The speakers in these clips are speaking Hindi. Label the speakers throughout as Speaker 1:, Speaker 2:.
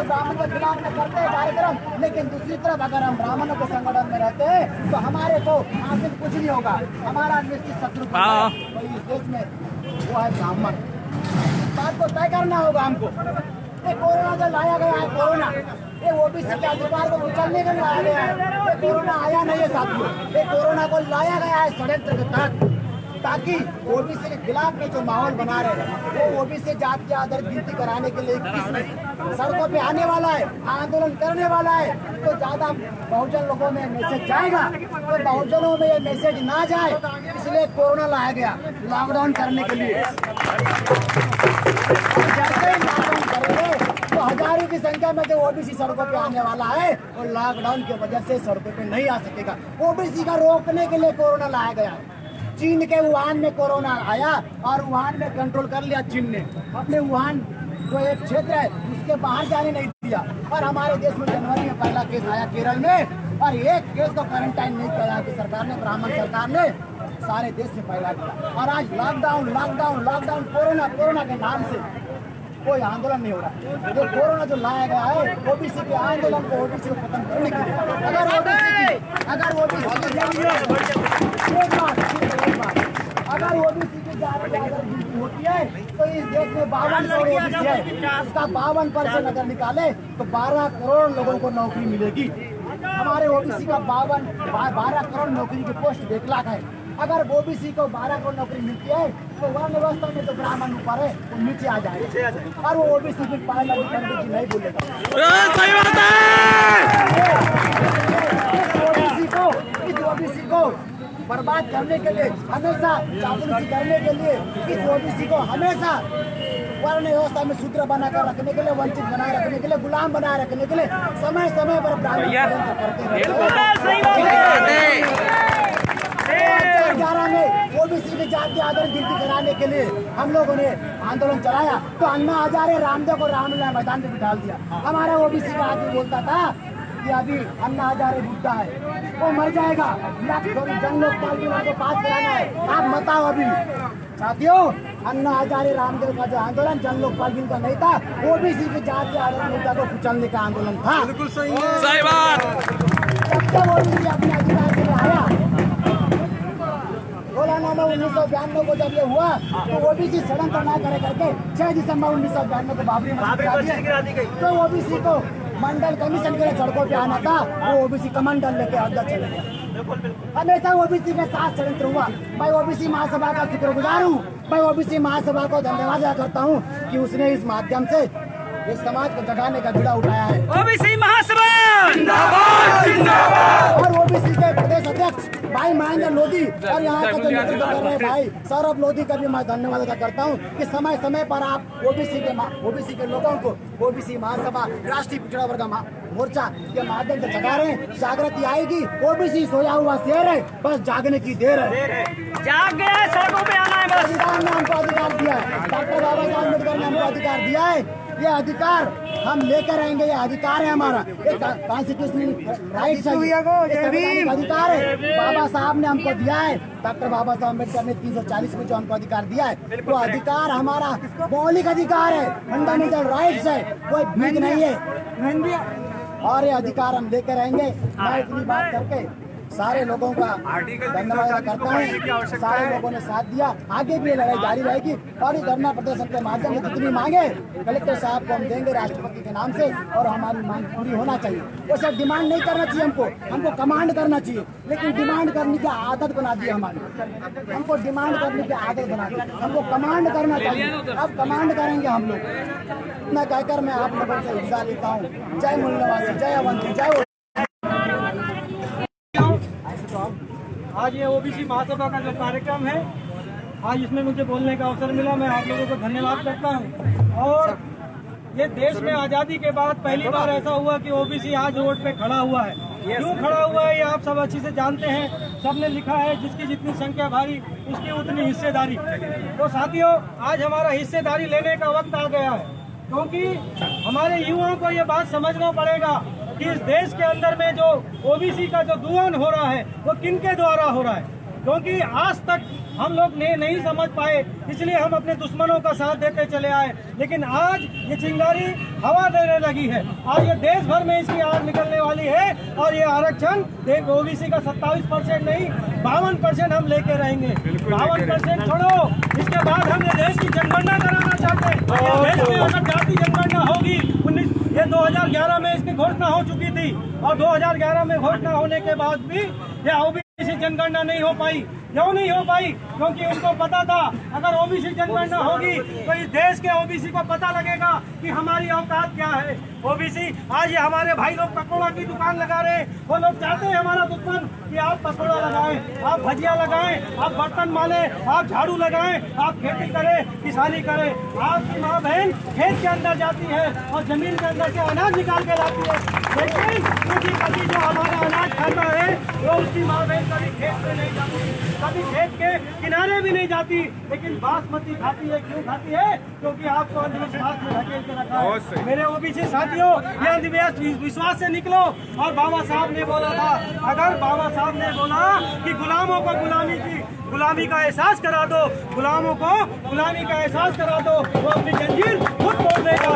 Speaker 1: ब्राह्मण के खिलाफ में करते हैं कार्यक्रम, लेकिन दूसरी तरफ अगर हम ब्राह्मणों के संगठन में रहते हैं तो हमारे को हासिल कुछ नहीं होगा। हमारा निश्चित शत्रु कोई इस देश में वो है ब्राह्मण। इस बात को तय करना होगा हमको। ये कोरोना जो लाया गया है, कोरोना ये ओबीसी के अधिकार को कुचलने के लिए लाया गया है। ये कोरोना आया नहीं है साथियों, ये कोरोना को लाया गया है षड्यंत्र के तहत, ताकि ओबीसी के खिलाफ में जो माहौल बना रहे हैं वो ओबीसी जात के आदर गिनती कराने के लिए सड़कों पे आने वाला है, आंदोलन करने वाला है। तो ज्यादा बहुजन लोगों में मैसेज जाएगा, तो बहुजनों में ये मैसेज ना जाए, इसलिए कोरोना लाया गया लॉकडाउन करने के लिए। जैसे ही लॉकडाउन करेंगे तो हजारों की संख्या में जो ओबीसी सड़कों पे आने वाला है और लॉकडाउन की वजह से सड़कों पे नहीं आ सकेगा। ओबीसी का रोकने के लिए कोरोना लाया गया है। चीन के वुहान में कोरोना आया और वुहान में कंट्रोल कर लिया चीन ने। अपने वुहान जो एक क्षेत्र है उसके बाहर जाने नहीं दिया। और हमारे देश में जनवरी में पहला केस आया केरल में, और एक केस को क्वारंटाइन नहीं किया कि सरकार ने, ब्राह्मण सरकार ने सारे देश में फैला दिया। और आज lockdown lockdown lockdown corona corona के नाम से कोई आंदोलन नहीं हो रहा। जो कोरोना जो लाया गया है ओबीसी के आंदोलन को, ओबीसी को खत्म करने के लिए, अगर ओबीसी की जाति होती है तो इस देश में 52 करोड़ ओबीसी है, इसका 52% अगर निकाले तो 12 करोड़ लोगों को नौकरी मिलेगी। हमारे ओबीसी का 12 करोड़ नौकरी की पोस्ट 1 लाख है। अगर ओबीसी को 12 करोड़ नौकरी मिलती है तो वर्ण व्यवस्था में जो ब्राह्मण ऊपर है वो नीचे आ जाएगा और वो ओबीसी की पार्लियामेंट पंडित जी नहीं बोलेगा। इस ओबीसी को बर्बाद करने के लिए, हमेशा चापलूसी करने के लिए, इस ओबीसी को हमेशा वर्ण व्यवस्था में सूत्र बनाकर रखने के लिए, वंचित बनाए रखने के लिए, गुलाम बनाए रखने के लिए समय समय पर ब्राह्मण करते रहते। 2011 में ओबीसी की जाति आदर गिनती कराने के लिए हम लोगों ने आंदोलन चलाया तो अन्ना हजारे रामदेव को रामलीला मैदान में बिठा दिया। हमारा ओबीसी का आदमी बोलता था कि अभी अन्ना हजारे बुढ़ा है, वो मर जाएगा, जन लोकपाल को पास कराना है, आप बताओ। अभी साथियों, अन्ना हजारे रामदेव का जो आंदोलन जन लोकपाल बिल का नहीं था, ओबीसी की जाति आदर मुद्दा को कुचलने का आंदोलन था। बिल्कुल सही बात। जब ओबीसी अपने अधिकार के लिए आया 1992 को जब ये हुआ तो ओबीसी षड्यंत्र ना करे करके 6 दिसंबर 1992 को बाबरी मस्जिद गिरा दी गई। तो ओबीसी को मंडल कमीशन के लिए सड़कों पे आना था, वो ओबीसी कमांडल लेके आगे चले गया। हमेशा ओबीसी के साथ षड्यंत्र हुआ। मैं ओबीसी महासभा का शुक्रगुजार हूँ। मैं ओबीसी महासभा को धन्यवाद अदा करता हूँ कि उसने इस माध्यम से इस समाज को जगाने का बीड़ा उठाया है। ओबीसी महासभा जिंदाबाद जिंदाबाद। और ओबीसी के प्रदेश अध्यक्ष भाई महेंद्र लोधी और यहाँ का जो नेतृत्व कर रहे भाई सौरभ लोधी का भी मैं धन्यवाद अदा करता हूँ कि समय समय पर आप ओबीसी के लोगों को ओबीसी महासभा, राष्ट्रीय पिछड़ा वर्ग मोर्चा के माध्यम से जगा रहे हैं। जागृति आएगी। ओबीसी सोया हुआ शेर है, बस जागने की देर है। जाग गया, सड़कों पे आना है बस। संविधान ने हमको अधिकार दिया है, डॉक्टर बाबा साहब अम्बेडकर ने हमको अधिकार दिया है। ये अधिकार हम लेकर आएंगे, ये अधिकार है हमारा, कॉन्स्टिट्यूशनल राइट अधिकार है। बाबा साहब ने हमको दिया है, डॉक्टर बाबा साहब अम्बेडकर ने 340 में जो हमको अधिकार दिया है, वो अधिकार हमारा मौलिक अधिकार है, फंडामेंटल राइट्स है, कोई भीख नहीं है। और ये अधिकार हम लेकर आएंगे। मैं इतनी बात करके सारे लोगों का धन्यवाद करता हूँ। सारे लोगों ने साथ दिया, आगे भी लड़ाई जारी रहेगी और इस धरना प्रदर्शन के माध्यम से जितनी मांगे कलेक्टर साहब को हम देंगे राष्ट्रपति के नाम से, और हमारी मांग पूरी होना चाहिए। वो सब डिमांड नहीं करना चाहिए, हमको कमांड करना चाहिए, लेकिन डिमांड करने की आदत बना दी हमारी। हमको डिमांड करने की आदत बना दी, हमको कमांड करना चाहिए। अब कमांड करेंगे हम लोग। इतना कहकर मैं आप लोगों से हिस्सा लेता हूँ। जय मूल्यवासी, जय अवंती, जय।
Speaker 2: आज ये ओबीसी महासभा का जो कार्यक्रम है, आज इसमें मुझे बोलने का अवसर मिला। मैं आप लोगों को धन्यवाद करता हूँ। और ये देश में आज़ादी के बाद पहली बार ऐसा हुआ कि ओबीसी आज रोड पे खड़ा हुआ है। क्यों खड़ा हुआ है ये आप सब अच्छी से जानते हैं। सबने लिखा है जिसकी जितनी संख्या भारी उसकी उतनी हिस्सेदारी। तो साथियों, आज हमारा हिस्सेदारी लेने का वक्त आ गया है, क्योंकि हमारे युवाओं को ये बात समझना पड़ेगा कि इस देश के अंदर में जो ओबीसी का जो दुआन हो रहा है वो किनके द्वारा हो रहा है। क्योंकि आज तक हम लोग ने नहीं समझ पाए, इसलिए हम अपने दुश्मनों का साथ देते चले आए। लेकिन आज ये चिंगारी हवा देने लगी है, आज ये देश भर में इसकी आग निकलने वाली है। और ये आरक्षण ओबीसी का 27% नहीं 52% हम लेके रहेंगे। 52% छोड़ो, इसके बाद हम ये देश की जनगणना कराना चाहते हैं। देश में अगर जाति जनगणना होगी 2011 में इसकी घोषणा हो चुकी थी, और 2011 में घोषणा होने के बाद भी यह ओबीसी जनगणना नहीं हो पाई। क्यों नहीं हो पाई? क्योंकि उनको पता था अगर ओबीसी जनगणना होगी तो इस देश के ओबीसी को पता लगेगा कि हमारी औकात क्या है। ओबीसी आज ये हमारे भाई लोग पकौड़ा की दुकान लगा रहे हैं, वो लोग चाहते हैं हमारा दुश्मन कि आप पकौड़ा लगाएं, आप भजिया लगाएं, आप बर्तन मालें, आप झाड़ू लगाएं, आप खेती करें, किसानी करें। आपकी माँ बहन खेत के अंदर जाती है और जमीन के अंदर से अनाज निकाल के लाती है, लेकिन क्योंकि कभी जो हमारा अनाज खाता है वो उसकी माँ बहन कभी खेत में नहीं जाती, कभी खेत के किनारे भी नहीं जाती, लेकिन बासमती खाती है। क्यों खाती है? क्योंकि आपको अंधविश्वास में ढकेल के रखा है। मेरे ओबीसी साथियों, ये अंधविश्वास से निकलो। और बाबा साहब ने बोला था, अगर बाबा साहब ने बोला कि गुलामों को गुलामी का एहसास करा दो, गुलामों को गुलामी का एहसास करा दो, वो अपनी जंजीर खुद तोड़ देगा।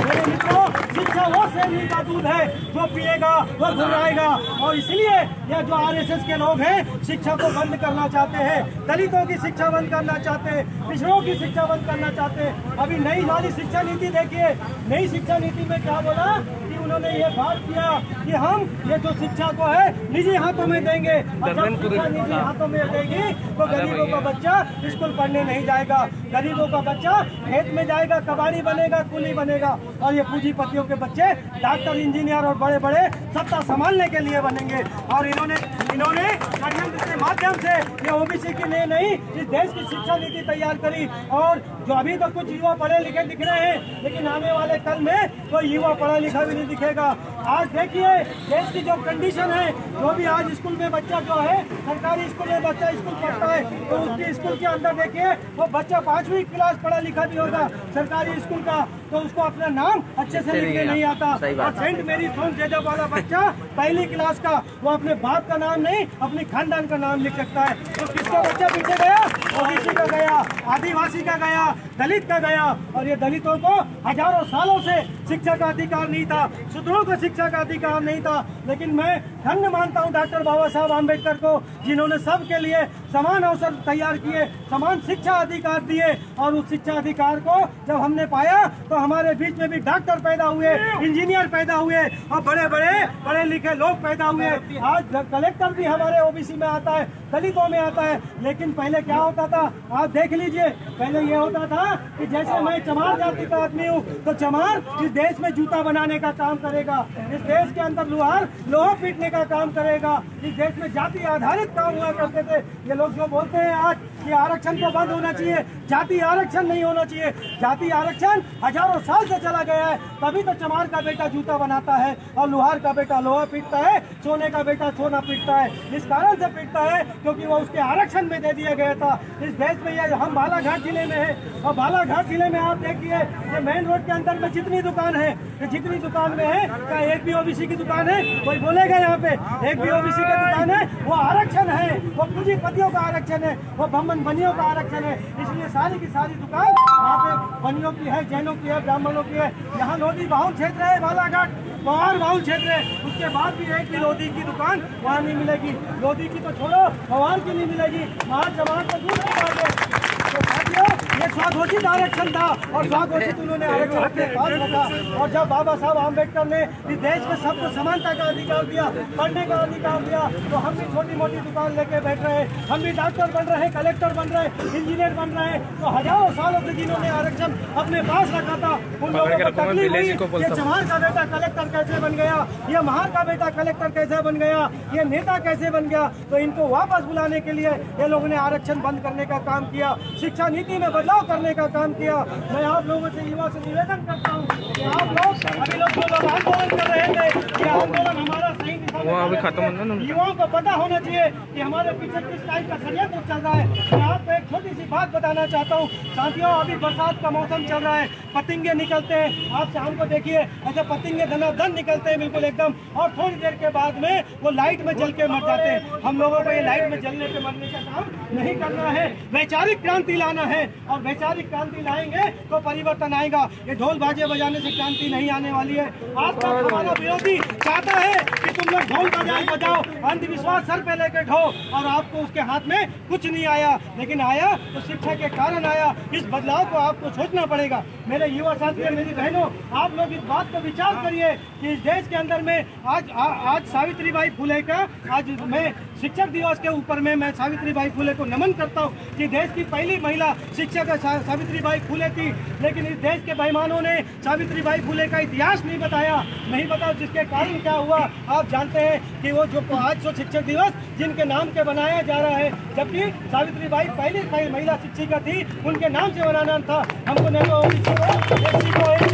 Speaker 2: मेरे मित्रों, शिक्षा वो शेरनी का दूध है जो पिएगा वो घुराएगा। और इसलिए यह जो आरएसएस के लोग हैं शिक्षा को बंद करना चाहते हैं, दलितों की शिक्षा बंद करना चाहते हैं, पिछड़ों की शिक्षा बंद करना चाहते हैं। अभी नई वाली शिक्षा नीति देखिए, नई शिक्षा नीति में क्या बोला कि उन्होंने ये बात किया कि हम ये जो शिक्षा को है निजी हाथों में देंगे, और जब शिक्षा निजी हाथों में देगी तो गरीबों का बच्चा स्कूल पढ़ने नहीं जाएगा, गरीबों का बच्चा खेत में जाएगा, कबाड़ी बनेगा, कुली बनेगा, और ये पूंजीपतियों के बच्चे डॉक्टर, इंजीनियर और बड़े बड़े सत्ता संभालने के लिए बनेंगे। और इन्होंने षड्यंत्र के माध्यम से ये ओबीसी की नहीं इस देश की शिक्षा नीति तैयार करी। और जो अभी तो कुछ युवा पढ़े लिखे दिख रहे हैं, लेकिन आने वाले कल में कोई युवा पढ़ा लिखा भी नहीं दिखेगा। आज देखिए देश की जो कंडीशन है, जो भी आज स्कूल में बच्चा जो है, सरकारी स्कूल में बच्चा स्कूल पढ़ता है, तो उसके स्कूल के अंदर देखिए वो बच्चा 5वीं क्लास पढ़ा लिखा भी होगा सरकारी स्कूल का, तो उसको अपना नाम अच्छे से लिखने नहीं आता। और सेंट मेरी थोम जेजब वाला बच्चा पहली क्लास का, वो अपने बाप का नाम नहीं अपनी खानदान का नाम लिख सकता है। तो किसका बच्चा पीछे गया? ओबीसी का गया, आदिवासी का गया, दलित का गया। और ये दलितों को हजारों सालों से शिक्षा का अधिकार नहीं था, शूद्रों को शिक्षा का अधिकार नहीं था। लेकिन मैं धन्य मानता हूँ डॉक्टर बाबा साहब आम्बेडकर को, जिन्होंने सबके लिए समान अवसर तैयार किए, समान शिक्षा अधिकार दिए। और उस शिक्षा अधिकार को जब हमने पाया तो हमारे बीच में भी डॉक्टर पैदा हुए, इंजीनियर पैदा हुए, और बड़े बड़े पढ़े लिखे लोग पैदा हुए। आज कलेक्टर भी हमारे ओबीसी में आता है, दलितों में आता है। लेकिन पहले क्या होता था आप देख लीजिए, पहले ये होता था कि जैसे मैं चमार जाति का आदमी हूँ तो चमार इस देश में जूता बनाने का काम करेगा, इस देश के अंदर लुहार लोहा पीटने का काम करेगा। इस देश में जाति आधारित काम हुआ करते थे। ये लोग जो बोलते हैं आज कि आरक्षण को बंद होना चाहिए, जाति आरक्षण नहीं होना चाहिए, जाति आरक्षण हजारों साल से चला गया है। तभी तो चमार का बेटा जूता बनाता है और लुहार का बेटा लोहा पीटता है, सोने का बेटा सोना पीटता है। इस कारण से पीटता है क्योंकि वो उसके आरक्षण में दे दिया गया था। इस देश में ये हम बालाघाट जिले में है, और बालाघाट जिले में आप देखिए ये मेन रोड के अंदर में जितनी दुकान है, जितनी दुकान में है क्या एक भी ओबीसी की दुकान है? कोई बोलेगा यहाँ पे एक भी ओबीसी की दुकान है? वो आरक्षण है, वो पूंजीपतियों का आरक्षण है, वो ब्राह्मण बनियों का आरक्षण है। इसलिए सारी की सारी दुकान यहाँ पे बनियों की है, जैनों की है, ब्राह्मणों की है। यहाँ लोधी बाहुल क्षेत्र है, बालाघाट पवार बाहुल क्षेत्र है, उसके बाद भी एक भी लोधी की दुकान वहाँ नहीं मिलेगी। लोधी की तो छोड़ो, पवार की नहीं मिलेगी, वहाँ जवान को दूर नहीं पाएंगे। तो साथियों ये स्वाघोषित आरक्षण था, और स्वाघोषित उन्होंने आरक्षण अपने पास रखा। और जब बाबा साहब आम्बेडकर ने इस देश में सबको समानता का अधिकार दिया, पढ़ने का अधिकार दिया, तो हम भी छोटी मोटी दुकान लेके बैठ रहे हैं, हम भी डॉक्टर बन रहे हैं, कलेक्टर बन रहे हैं, इंजीनियर बन रहे हैं। तो हजारों सालों से जिन्होंने आरक्षण अपने पास रखा था उन लोगों को तकलीफ हुई। ये चमार का बेटा कलेक्टर कैसे बन गया, ये महार का बेटा कलेक्टर कैसे बन गया, ये नेता कैसे बन गया। तो इनको वापस बुलाने के लिए ये लोगों ने आरक्षण बंद करने का काम किया, शिक्षा नीति में बदलाव करने का काम किया। मैं आप लोगों से युवा से निवेदन करता हूँ कि आप लोग अभी लोग जो लोग आंदोलन कर रहे थे, ये आंदोलन हमारा सही दिशा में वो अभी खत्म होना ना। युवाओं को पता होना चाहिए कि हमारे पीछे किस टाइप का षड्यंत्र चल रहा है। मैं आपको एक छोटी सी बात बताना चाहता हूँ साथियों, अभी बरसात का मौसम चल रहा है, पतंगे निकलते हैं, आप शाम को देखिए ऐसे पतंगे धनाधन निकलते हैं बिल्कुल एकदम, और थोड़ी देर के बाद में वो लाइट में जल के मर जाते हैं। हम लोगों को ये लाइट में जलने पे मरने का काम नहीं करना है, वैचारिक क्रांति लाना है, और वैचारिक क्रांति लाएंगे तो परिवर्तन आएगा। ये ढोल बाजे बजाने से क्रांति नहीं आने वाली है। आज तक हमारा विरोधी चाहता है कि तुम लोग ढोल बजाओ, अंधविश्वास सर पे लेके ढो, और आपको उसके हाथ में कुछ नहीं आया, लेकिन आया तो शिक्षा के कारण आया। इस बदलाव को आपको सोचना पड़ेगा। मेरे युवा साथियों, मेरी बहनों, आप लोग इस बात पर विचार करिए कि इस देश के अंदर में आज सावित्रीबाई फुले का, आज मैं शिक्षक दिवस के ऊपर में मैं सावित्रीबाई फुले को नमन करता हूँ कि देश की पहली महिला शिक्षक सावित्रीबाई फुले थी, लेकिन इस देश के बेईमानों ने सावित्रीबाई फुले का इतिहास नहीं बताया, जिसके कारण क्या हुआ आप जानते हैं कि वो जो आज जो शिक्षक दिवस जिनके नाम के बनाया जा रहा है, जबकि सावित्रीबाई पहली महिला शिक्षिका थी, उनके नाम से बनाना था। हमको नहीं तो एससी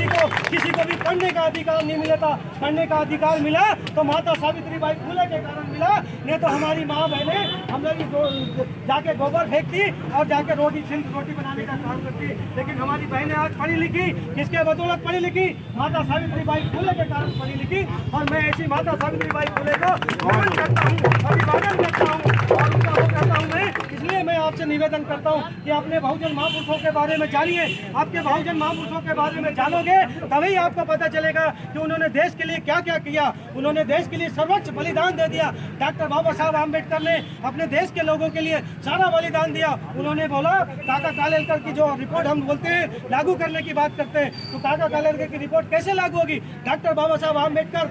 Speaker 2: को किसी को भी पढ़ने का अधिकार नहीं मिला था। पढ़ने का अधिकार मिला तो माता सावित्रीबाई फुले के कारण मिला, नहीं तो हमारी माँ बहनें हम लोग जाके गोबर फेंकती और जाके रोटी बनाने का काम करती। लेकिन हमारी बहनें आज पढ़ी लिखी, किसके बदौलत पढ़ी लिखी? माता सावित्रीबाई फुले के कारण पढ़ी लिखी, और मैं ऐसी माता सावित्रीबाई फुले को नमन करता हूँ, अभिवादन करता हूँ, और उनका वो करता हूँ मैं। इसलिए मैं आपसे निवेदन करता हूँ कि अपने बहुजन महापुरुषों के बारे में जानिए। आपके बहुजन महापुरुषों के बारे में जानोगे तभी आपको पता चलेगा कि उन्होंने देश के लिए क्या क्या किया। उन्होंने देश के लिए सर्वोच्च बलिदान दे दिया। डॉक्टर बाबा साहब आम्बेडकर ने अपने देश के लोगों के लिए सारा बलिदान दिया। उन्होंने बोला काका कालेलकर की जो रिपोर्ट हम बोलते हैं लागू करने की बात करते हैं, तो काका कालेलकर की रिपोर्ट कैसे लागू होगी? डॉक्टर बाबा साहब आम्बेडकर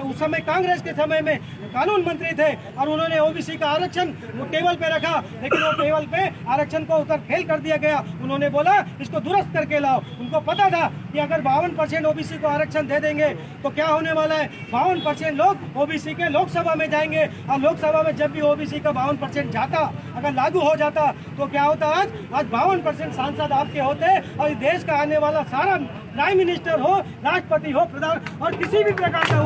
Speaker 2: उस समय कांग्रेस के समय में कानून मंत्री थे, और उन्होंने ओबीसी का आरक्षण टेबल पे रखा, लेकिन वो टेबल पे आरक्षण को उतर फेल कर दिया गया। उन्होंने बोला इसको दुरुस्त करके लाओ। उनको पता था कि अगर 52% ओबीसी को आरक्षण दे देंगे तो क्या होने वाला है, 52% लोग ओबीसी के लोकसभा में जाएंगे, और लोकसभा में जब भी ओबीसी का 52% जाता, अगर लागू हो जाता, तो क्या होता? आज 52% सांसद आपके होते, और इस देश का आने वाला सारा प्राइम मिनिस्टर हो, राष्ट्रपति हो, प्रधान और किसी भी प्रकार का हो।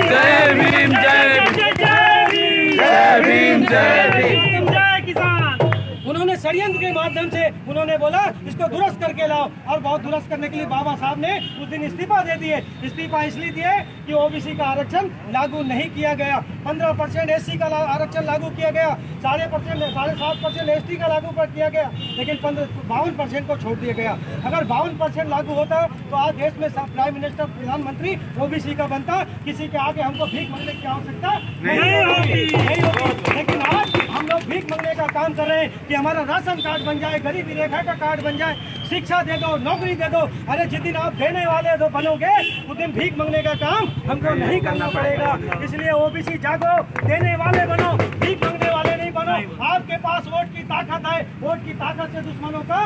Speaker 3: जय भीम, जय भीम, जय भीम, जय भीम, जय किसान।
Speaker 2: उन्होंने षड्यंत्र के माध्यम से उन्होंने बोला इसको दुरुस्त करके लाओ, और बहुत दुरुस्त करने के लिए बाबा साहब ने उस दिन इस्तीफा दे दिए। इस्तीफा इसलिए दिए कि ओबीसी का आरक्षण लागू नहीं किया गया। 15% एससी का आरक्षण लागू किया गया, 7.5% एसटी का लागू कर किया गया, लेकिन 52% को छोड़ दिया गया। अगर 52% लागू होता तो आज देश में प्राइम मिनिस्टर, प्रधानमंत्री ओबीसी का बनता। किसी के आगे हमको भीख मांगने की आवश्यकता नहीं होगी। लेकिन आज हम लोग भीख मांगने का काम कर रहे हैं कि हमारा राशन कार्ड बन जाए, गरीबी रेखा का कार्ड बन जाए, शिक्षा दे दो, नौकरी दे दो। अरे जिस दिन आप देने वाले तो बनोगे, उस दिन भीख मांगने का काम हमको नहीं करना पड़ेगा। इसलिए ओबीसी जागो, देने वाले बनो, भीख मांगने वाले नहीं बनो। आपके पास वोट की ताकत है, वोट की ताकत से दुश्मनों का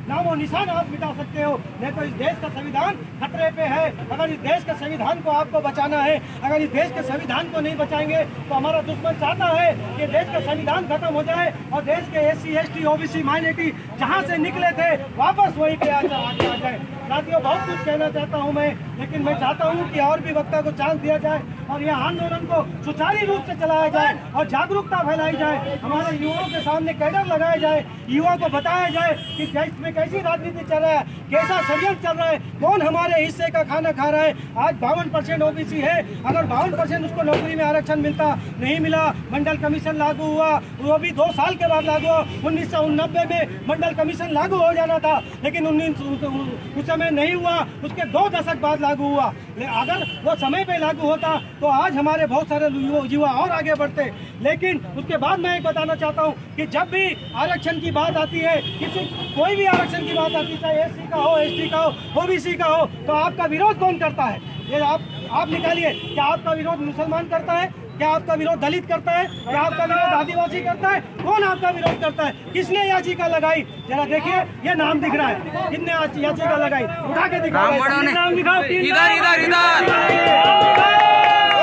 Speaker 2: नामो निशान आप मिटा सकते हो। नहीं तो इस देश का संविधान खतरे पे है। अगर इस देश के संविधान को आपको बचाना है, अगर इस देश के संविधान को नहीं बचाएंगे तो हमारा दुश्मन चाहता है कि देश का संविधान खत्म हो जाए और देश के एससी, एसटी, ओबीसी, माइनॉरिटी जहां से निकले थे वापस वहीं पे आ जाए। साथियों, बहुत कुछ कहना चाहता हूं मैं, लेकिन मैं चाहता हूं कि और भी वक्ता को चांस दिया जाए और यह आंदोलन को सुचारू रूप से चलाया जाए और जागरूकता फैलाई जाए। हमारे युवाओं के सामने कैडर लगाया जाए, युवा को बताया जाए कि देश में कैसी राजनीति चल रहा है, कैसा षड्यंत्र चल रहा है, कौन हमारे हिस्से का खाना खा रहा है। आज 52% ओबीसी है, अगर 52% उसको नौकरी में आरक्षण मिलता, नहीं मिला। मंडल कमीशन लागू हुआ, वो भी 2 साल के बाद लागू हुआ। 1989 में मंडल कमीशन लागू हो जाना था, लेकिन उस समय नहीं हुआ, उसके 2 दशक बाद लागू हुआ। अगर वो समय पे लागू होता तो आज हमारे बहुत सारे युवा और आगे बढ़ते। लेकिन उसके बाद मैं एक बताना चाहता हूँ कि जब भी आरक्षण की बात आती है, कोई भी आरक्षण की बात आती है, चाहे एससी का हो, एसटी का हो, ओबीसी का हो, तो आपका विरोध कौन करता है? ये आप निकालिए। क्या आपका विरोध मुसलमान करता है? क्या आपका विरोध दलित करता है? क्या आपका विरोध आदिवासी करता है? कौन आपका विरोध करता है? किसने याचिका लगाई? जरा देखिए, ये नाम दिख रहा है, किसने याचिका लगाई? उठा के दिखाओ, नाम दिखाओ।
Speaker 3: इधर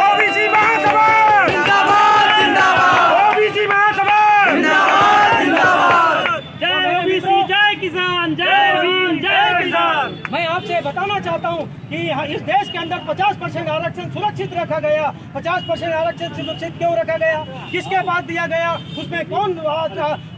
Speaker 2: ओबीसी महासभा जिंदाबाद, जिंदाबाद। ओबीसी महासभा जिंदाबाद, जिंदाबाद।
Speaker 3: जय ओबीसी, जय किसान, जय भीम, जय किसान।
Speaker 2: मैं आपसे बताना चाहता हूं कि इस देश के अंदर 50% आरक्षण सुरक्षित रखा गया। 50% आरक्षण सुरक्षित क्यों रखा गया, किसके पास दिया गया, उसमें कौन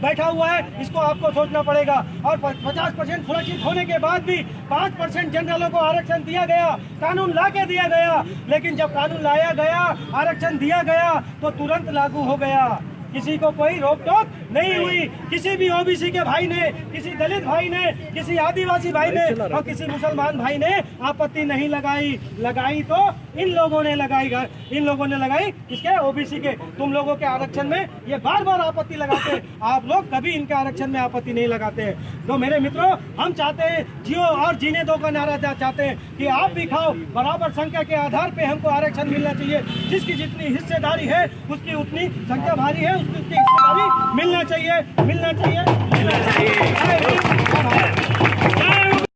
Speaker 2: बैठा हुआ है, इसको आपको सोचना पड़ेगा। और 50% सुरक्षित होने के बाद भी 5% जनरलों को आरक्षण दिया गया, कानून ला के दिया गया। लेकिन जब कानून लाया गया, आरक्षण दिया गया तो तुरंत लागू हो गया, किसी को कोई रोक टोक नहीं हुई। किसी भी ओबीसी के भाई ने, किसी दलित भाई ने, किसी आदिवासी भाई ने और किसी मुसलमान भाई ने आपत्ति नहीं लगाई। लगाई तो इन लोगों ने लगाई किसके, ओबीसी के। तुम लोगों के आरक्षण में ये बार बार आपत्ति लगाते, आप लोग कभी इनके आरक्षण में आपत्ति नहीं लगाते। तो मेरे मित्रों, हम चाहते हैं जियो और जीने दो का नारा चाहते हैं कि आप भी खाओ, बराबर संख्या के आधार पे हमको आरक्षण मिलना चाहिए। जिसकी जितनी हिस्सेदारी है उसकी उतनी संख्या भारी है, उसकी हिस्सेदारी मिलना चाहिए।